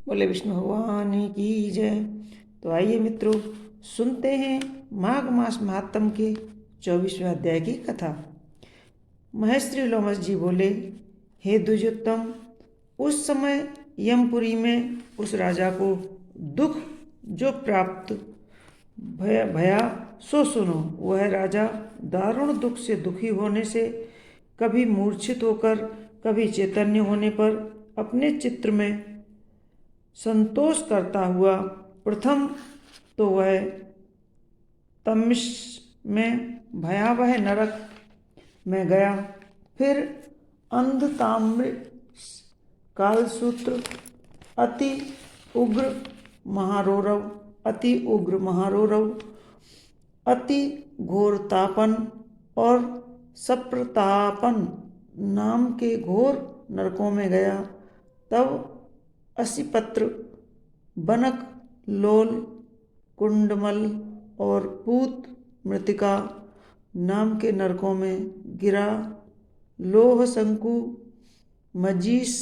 बोले विष्णु भगवान की जय। तो आइए मित्रों, सुनते हैं माघ मास महात्म के 24वें अध्याय की कथा। महेश्वरी लोमस जी बोले, हे द्विजोत्तम, उस समय यमपुरी में उस राजा को दुख जो प्राप्त भया सो सुनो। वह राजा दारुण दुख से दुखी होने से, कभी मूर्छित होकर कभी चैतन्य होने पर अपने चित्र में संतोष करता हुआ प्रथम तो वह तमिश में भयावह नरक में गया, फिर अंधताम्र कालसूत्र अति उग्र महारोरव अति घोर तापन और सप्रतापन नाम के घोर नरकों में गया। तब असिपत्र, बनक, लोल, कुंडमल और पूत मृतिका नाम के नरकों में गिरा। लोह शंकु, मजीस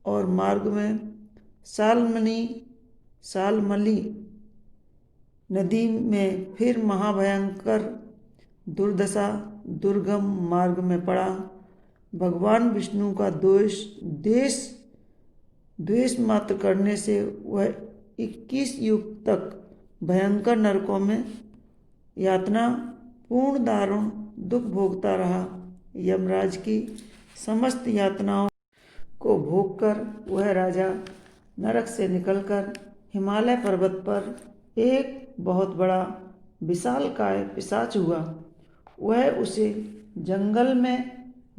और मार्ग में सालमली नदी में फिर महाभयंकर दुर्दशा दुर्गम मार्ग में पड़ा। भगवान विष्णु का द्वेष मात्र करने से वह 21 युग तक भयंकर नरकों में यातना पूर्ण दारुण दुख भोगता रहा। यमराज की समस्त यातनाओं को भोगकर वह राजा नरक से निकलकर हिमालय पर्वत पर एक बहुत बड़ा विशालकाय पिशाच हुआ। वह उसे जंगल में,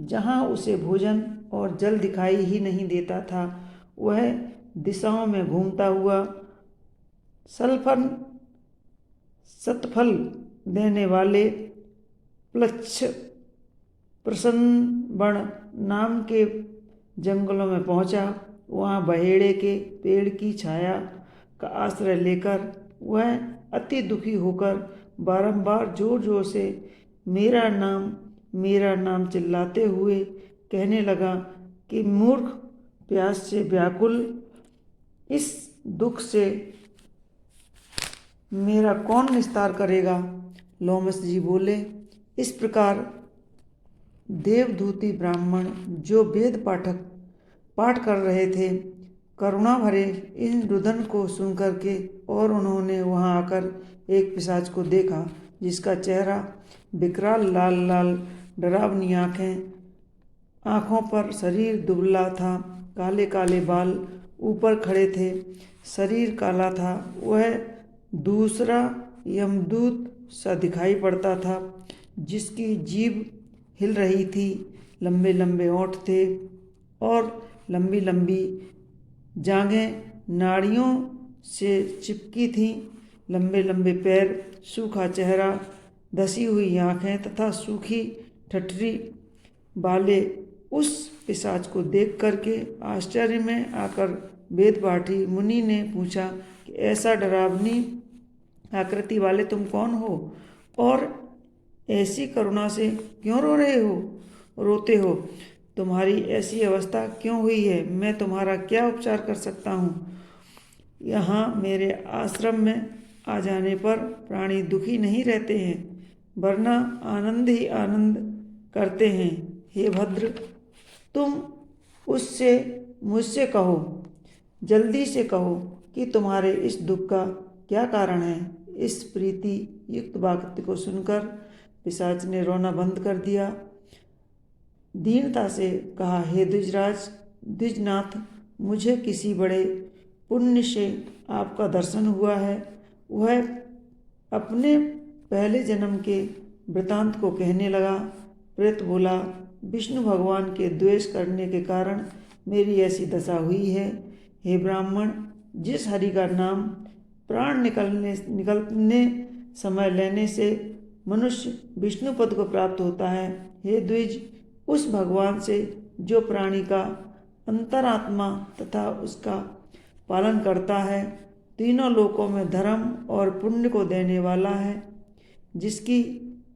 जहाँ उसे भोजन और जल दिखाई ही नहीं देता था, वह दिशाओं में घूमता हुआ सतफल देने वाले प्रसन्नबण नाम के जंगलों में पहुंचा। वहाँ बहेड़े के पेड़ की छाया का आश्रय लेकर वह अति दुखी होकर बारंबार जोर जोर से मेरा नाम चिल्लाते हुए कहने लगा कि मूर्ख, प्यास से व्याकुल, इस दुख से मेरा कौन निस्तार करेगा। लोमस जी बोले, इस प्रकार देवदूती ब्राह्मण जो वेद पाठ कर रहे थे, करुणा भरे इन रुदन को सुन करके, और उन्होंने वहां आकर एक पिशाच को देखा जिसका चेहरा विकराल लाल डरावनी आँखों पर शरीर दुबला था, काले काले बाल ऊपर खड़े थे, शरीर काला था। वह दूसरा यमदूत सा दिखाई पड़ता था, जिसकी जीभ हिल रही थी, लंबे लंबे ओंठ थे और लंबी लंबी जांघें नाड़ियों से चिपकी थीं, लंबे लंबे पैर, सूखा चेहरा, धसी हुई आँखें तथा सूखी ठठरी वाले उस पिशाच को देख करके आश्चर्य में आकर वेदपाठी मुनि ने पूछा कि ऐसा डरावनी आकृति वाले तुम कौन हो और ऐसी करुणा से क्यों रोते हो? तुम्हारी ऐसी अवस्था क्यों हुई है? मैं तुम्हारा क्या उपचार कर सकता हूँ? यहाँ मेरे आश्रम में आ जाने पर प्राणी दुखी नहीं रहते हैं, वरना आनंद ही आनंद करते हैं। हे भद्र, तुम मुझसे कहो, जल्दी से कहो कि तुम्हारे इस दुख का क्या कारण है। इस प्रीति युक्त वाक्य को सुनकर पिशाच ने रोना बंद कर दिया, दीनता से कहा, हे द्विजनाथ, मुझे किसी बड़े पुण्य से आपका दर्शन हुआ है। वह अपने पहले जन्म के वृतांत को कहने लगा। प्रेत बोला, विष्णु भगवान के द्वेष करने के कारण मेरी ऐसी दशा हुई है। हे ब्राह्मण, जिस हरि का नाम प्राण निकलने समय लेने से मनुष्य विष्णु पद को प्राप्त होता है, हे द्विज, उस भगवान से जो प्राणी का अंतरात्मा तथा उसका पालन करता है, तीनों लोकों में धर्म और पुण्य को देने वाला है, जिसकी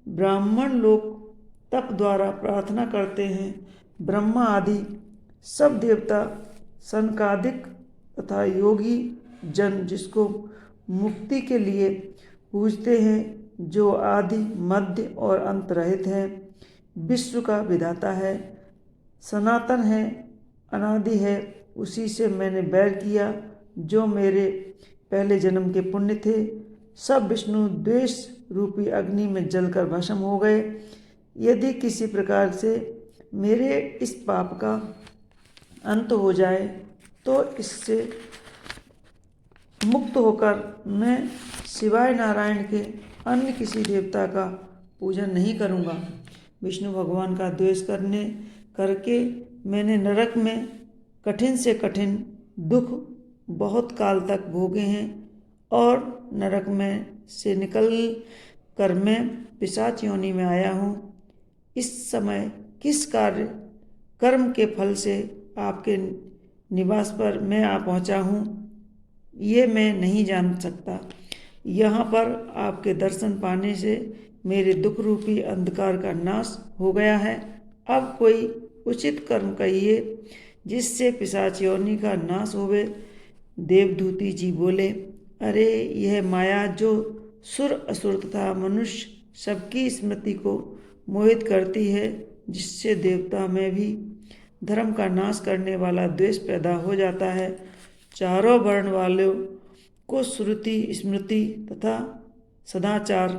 ब्राह्मण लोग तप द्वारा प्रार्थना करते हैं, ब्रह्मा आदि सब देवता सनकादिक तथा योगी जन जिसको मुक्ति के लिए पूजते हैं, जो आदि मध्य और अंत रहित है, विश्व का विधाता है, सनातन है, अनादि है, उसी से मैंने बैर किया जो मेरे पहले जन्म के पुण्य थे, सब विष्णु द्वेष रूपी अग्नि में जलकर भस्म हो गए। यदि किसी प्रकार से मेरे इस पाप का अंत हो जाए तो इससे मुक्त होकर मैं सिवाय नारायण के अन्य किसी देवता का पूजन नहीं करूँगा। विष्णु भगवान का द्वेष करके मैंने नरक में कठिन से कठिन दुख बहुत काल तक भोगे हैं और नरक में से निकल कर मैं पिशाच योनि में आया हूँ। इस समय किस कर्म के फल से आपके निवास पर मैं आ पहुँचा हूँ, ये मैं नहीं जान सकता। यहाँ पर आपके दर्शन पाने से मेरे दुख रूपी अंधकार का नाश हो गया है। अब कोई उचित कर्म कहिए जिससे पिशाच योनि का नाश होवे। देवदूती जी बोले, अरे यह माया जो सुर असुर तथा मनुष्य सबकी स्मृति को मोहित करती है, जिससे देवता में भी धर्म का नाश करने वाला द्वेष पैदा हो जाता है। चारों वर्ण वालों को श्रुति स्मृति तथा सदाचार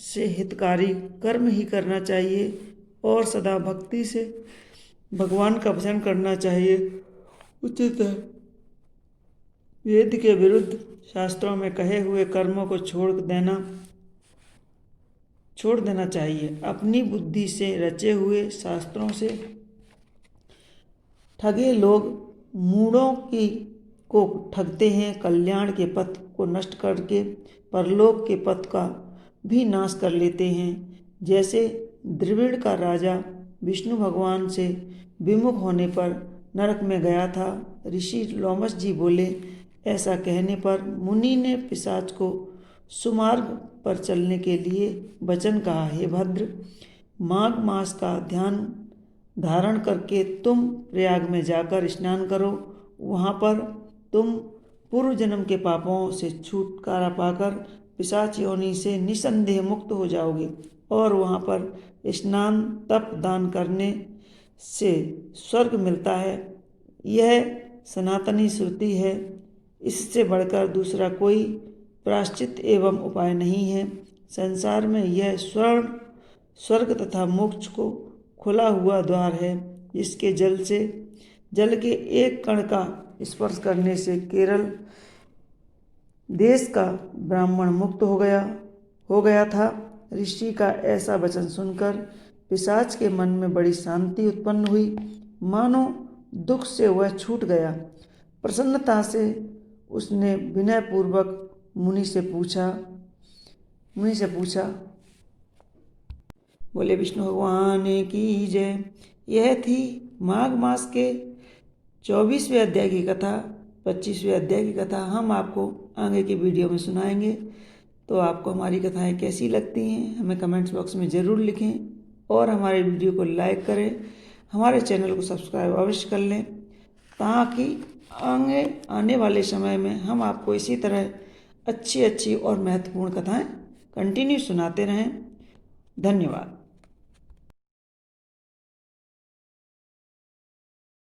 से हितकारी कर्म ही करना चाहिए और सदा भक्ति से भगवान का भजन करना चाहिए। उचित है वेद के विरुद्ध शास्त्रों में कहे हुए कर्मों को छोड़ देना चाहिए। अपनी बुद्धि से रचे हुए शास्त्रों से ठगे लोग मूढ़ों को ठगते हैं, कल्याण के पथ को नष्ट करके परलोक के पथ का भी नाश कर लेते हैं। जैसे द्रविड़ का राजा विष्णु भगवान से विमुख होने पर नरक में गया था। ऋषि लोमस जी बोले, ऐसा कहने पर मुनि ने पिशाच को सुमार्ग पर चलने के लिए वचन कहा, हे भद्र, माघ मास का ध्यान धारण करके तुम प्रयाग में जाकर स्नान करो। वहाँ पर तुम पूर्व जन्म के पापों से छुटकारा पाकर पिशाच योनि से निसंदेह मुक्त हो जाओगे और वहाँ पर स्नान तप दान करने से स्वर्ग मिलता है। यह सनातनी श्रुति है, इससे बढ़कर दूसरा कोई प्रायश्चित एवं उपाय नहीं है। संसार में यह स्वर्ग तथा मोक्ष को खुला हुआ द्वार है, जिसके जल के एक कण का स्पर्श करने से केरल देश का ब्राह्मण मुक्त हो गया था। ऋषि का ऐसा वचन सुनकर पिशाच के मन में बड़ी शांति उत्पन्न हुई, मानो दुख से वह छूट गया। प्रसन्नता से उसने विनयपूर्वक मुनि से पूछा, बोले, विष्णु भगवान की जय। यह थी माघ मास के 24वें अध्याय की कथा। 25वें अध्याय की कथा हम आपको आगे की वीडियो में सुनाएंगे। तो आपको हमारी कथाएं कैसी लगती हैं हमें कमेंट्स बॉक्स में ज़रूर लिखें और हमारे वीडियो को लाइक करें, हमारे चैनल को सब्सक्राइब अवश्य कर लें, ताकि आने वाले समय में हम आपको इसी तरह अच्छी और महत्वपूर्ण कथाएं कंटिन्यू सुनाते रहें। धन्यवाद।